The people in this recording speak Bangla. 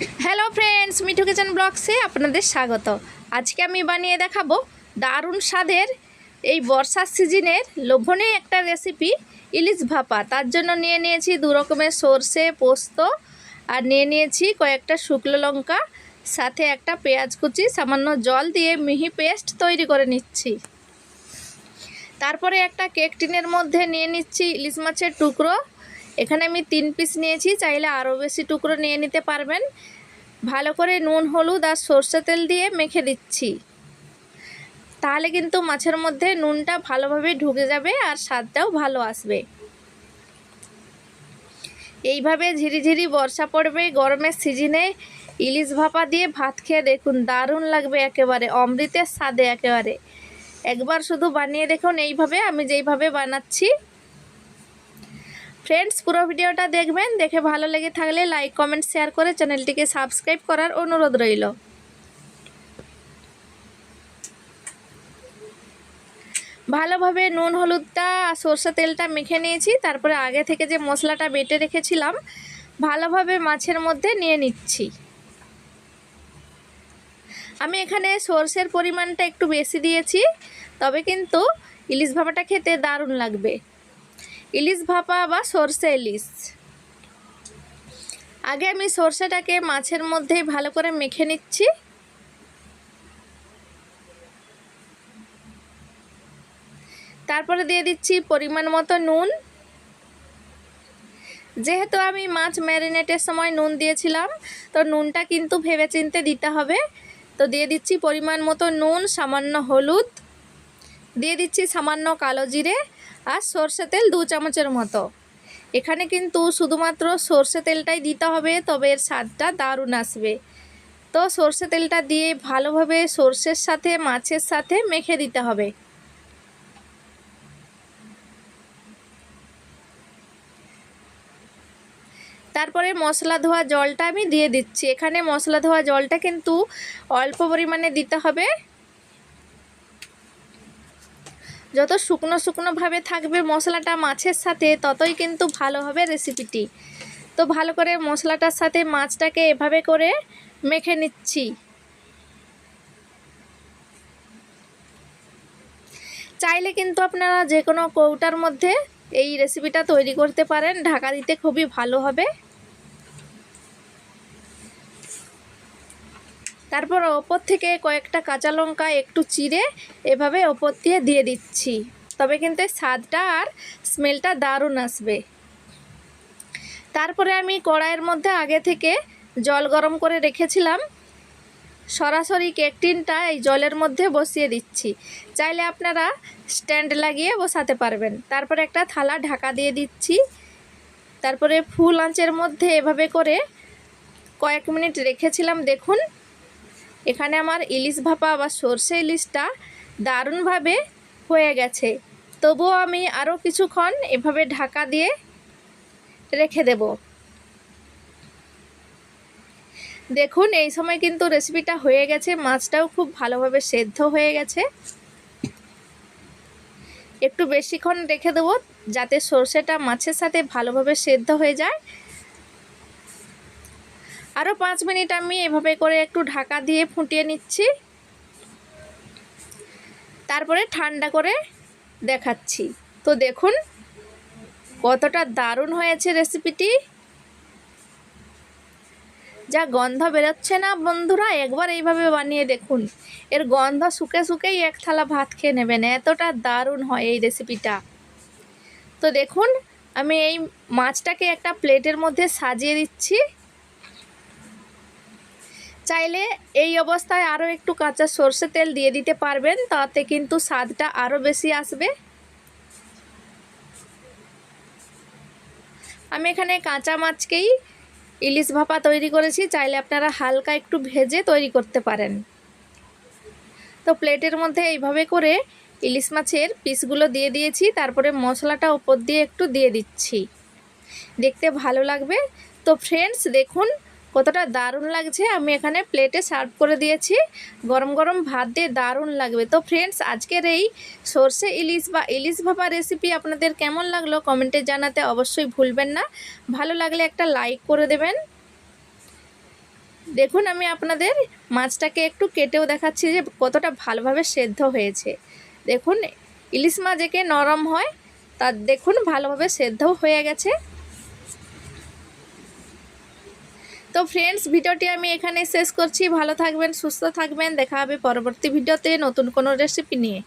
হ্যালো ফ্রেন্ডস, মিঠু কিচেন ব্লগসে আপনাদের স্বাগত। আজকে আমি বানিয়ে দেখাবো দারুণ স্বাদের এই বর্ষার সিজনের লোভনীয় একটা রেসিপি, ইলিশ ভাপা। তার জন্য নিয়ে নিয়েছি 2 রকমের সর্ষে পোস্ত, আর নিয়ে নিয়েছি কয়েকটা শুকনো লঙ্কা, সাথে একটা পেঁয়াজ কুচি, সামান্য জল দিয়ে মিহি পেস্ট তৈরি করে নিচ্ছি। তারপরে একটা কেক টিনের মধ্যে নিয়ে নিচ্ছি ইলিশ মাছের টুকরো। এখানে আমি 3 পিস নিয়েছি, চাইলে আরও বেশি টুকরো নিয়ে নিতে পারবেন। ভালো করে নুন হলুদ আর সর্ষে তেল দিয়ে মেখে দিচ্ছি, তাহলে কিন্তু মাছের মধ্যে নুনটা ভালোভাবে ঢুকে যাবে আর স্বাদটাও ভালো আসবে। এইভাবে ঝিরিঝিরি বর্ষা পড়বে গরমের সিজনে ইলিশ ভাপা দিয়ে ভাত খেয়ে দেখুন, দারুণ লাগবে, একেবারে অমৃতের স্বাদে একেবারে। একবার শুধু বানিয়ে দেখুন এইভাবে, আমি যেইভাবে বানাচ্ছি। ফ্রেন্ডস, পুরো ভিডিওটা দেখবেন, দেখে ভালো লেগে থাকলে লাইক কমেন্ট শেয়ার করে চ্যানেলটিকে সাবস্ক্রাইব করার অনুরোধ রইল। ভালোভাবে নুন হলুদটা আর সরষে তেলটা মেখে নিয়েছি। তারপরে আগে থেকে যে মশলাটা বেটে রেখেছিলাম ভালোভাবে মাছের মধ্যে নিয়ে নিচ্ছি। আমি এখানে সরষের পরিমাণটা একটু বেশি দিয়েছি, তবে কিন্তু ইলিশ ভাপাটা খেতে দারুণ লাগবে। ইলিশ ভাপা বা সরষে ইলিশ। আগে আমি সরষেটাকে মাছের মধ্যে ভালো করে মেখে নিচ্ছি। তারপরে দিয়ে দিচ্ছি পরিমাণ মতো নুন। যেহেতু আমি মাছ ম্যারিনেটের সময় নুন দিয়েছিলাম, তো নুনটা কিন্তু ভেবেচিন্তে দিতে হবে। তো দিয়ে দিচ্ছি পরিমাণ মতো নুন, সামান্য হলুদ, দিয়ে দিচ্ছি সামান্য কালো জিরে আর সরষে তেল 2 চামচের মতো। এখানে কিন্তু শুধুমাত্র সরষে তেলটাই দিতে হবে, তবে এর স্বাদটা দারুণ আসবে। তো সরষে তেলটা দিয়ে ভালোভাবে সরষের সাথে মাছের সাথে মেখে দিতে হবে। তারপরে মশলা ধোয়া জলটা আমি দিয়ে দিচ্ছি। এখানে মশলা ধোয়া জলটা কিন্তু অল্প পরিমাণে দিতে হবে। যত শুকনো শুকনোভাবে থাকবে মশলাটা মাছের সাথে, ততই কিন্তু ভালো হবে রেসিপিটি। তো ভালো করে মশলাটার সাথে মাছটাকে এভাবে করে মেখে নিচ্ছি। চাইলে কিন্তু আপনারা যে কোনো কৌটার মধ্যে এই রেসিপিটা তৈরি করতে পারেন, ঢাকা দিতে খুবই ভালো হবে। তারপর ওপর থেকে কয়েকটা কাঁচা লঙ্কা একটু চিড়ে এভাবে ওপর দিয়ে দিচ্ছি, তবে কিন্তু স্বাদটা আর স্মেলটা দারুণ আসবে। তারপরে আমি কড়াইয়ের মধ্যে আগে থেকে জল গরম করে রেখেছিলাম, সরাসরি কেক টিনটা এই জলের মধ্যে বসিয়ে দিচ্ছি। চাইলে আপনারা স্ট্যান্ড লাগিয়ে বসাতে পারবেন। তারপরে একটা থালা ঢাকা দিয়ে দিচ্ছি। তারপরে ফুল আঁচের মধ্যে এভাবে করে কয়েক মিনিট রেখেছিলাম। দেখুন, এখানে আমার ইলিশ ভাপা বা সরষে ইলিশটা দারুণভাবে হয়ে গেছে। তবুও আমি আরও কিছুক্ষণ এভাবে ঢাকা দিয়ে রেখে দেব। দেখুন, এই সময় কিন্তু রেসিপিটা হয়ে গেছে, মাছটাও খুব ভালোভাবে সেদ্ধ হয়ে গেছে। একটু বেশিক্ষণ রেখে দেবো যাতে সরষেটা মাছের সাথে ভালোভাবে সেদ্ধ হয়ে যায়। আরও 5 মিনিট আমি এভাবে করে একটু ঢাকা দিয়ে ফুটিয়ে নিচ্ছি। তারপরে ঠান্ডা করে দেখাচ্ছি। তো দেখুন কতটা দারুণ হয়েছে রেসিপিটি। যা গন্ধ বেরোচ্ছে না বন্ধুরা, একবার এইভাবে বানিয়ে দেখুন। এর গন্ধ শুকে শুকেই এক থালা ভাত খেয়ে নেবেন, এতটা দারুণ হয় এই রেসিপিটা। তো দেখুন, আমি এই মাছটাকে একটা প্লেটের মধ্যে সাজিয়ে দিচ্ছি। চাইলে এই অবস্থায় আরও একটু কাঁচা সরষে তেল দিয়ে দিতে পারবেন, তাতে কিন্তু স্বাদটা আরও বেশি আসবে। আমি এখানে কাঁচা মাছকেই ইলিশ ভাপা তৈরি করেছি, চাইলে আপনারা হালকা একটু ভেজে তৈরি করতে পারেন। তো প্লেটের মধ্যে এইভাবে করে ইলিশ মাছের পিসগুলো দিয়ে দিয়েছি। তারপরে মশলাটা উপর দিয়ে একটু দিয়ে দিচ্ছি, দেখতে ভালো লাগবে। তো ফ্রেন্ডস দেখুন কতটা দারুণ লাগছে। আমি এখানে প্লেটে সার্ভ করে দিয়েছি, গরম গরম ভাত দিয়ে দারুণ লাগবে। তো ফ্রেন্ডস, আজকের এই সরষে ইলিশ বা ইলিশ ভাপা রেসিপি আপনাদের কেমন লাগলো কমেন্টে জানাতে অবশ্যই ভুলবেন না। ভালো লাগলে একটা লাইক করে দেবেন। দেখুন আমি আপনাদের মাছটাকে একটু কেটেও দেখাচ্ছি যে কতটা ভালোভাবে সেদ্ধ হয়েছে। দেখুন ইলিশ মাছ একে নরম হয়, তার দেখুন ভালোভাবে সেদ্ধও হয়ে গেছে। তো ফ্রেন্ডস, ভিডিওটি আমি এখানে শেষ করছি। ভালো থাকবেন, সুস্থ থাকবেন। দেখা হবে পরবর্তী ভিডিওতে নতুন কোনো রেসিপি নিয়ে।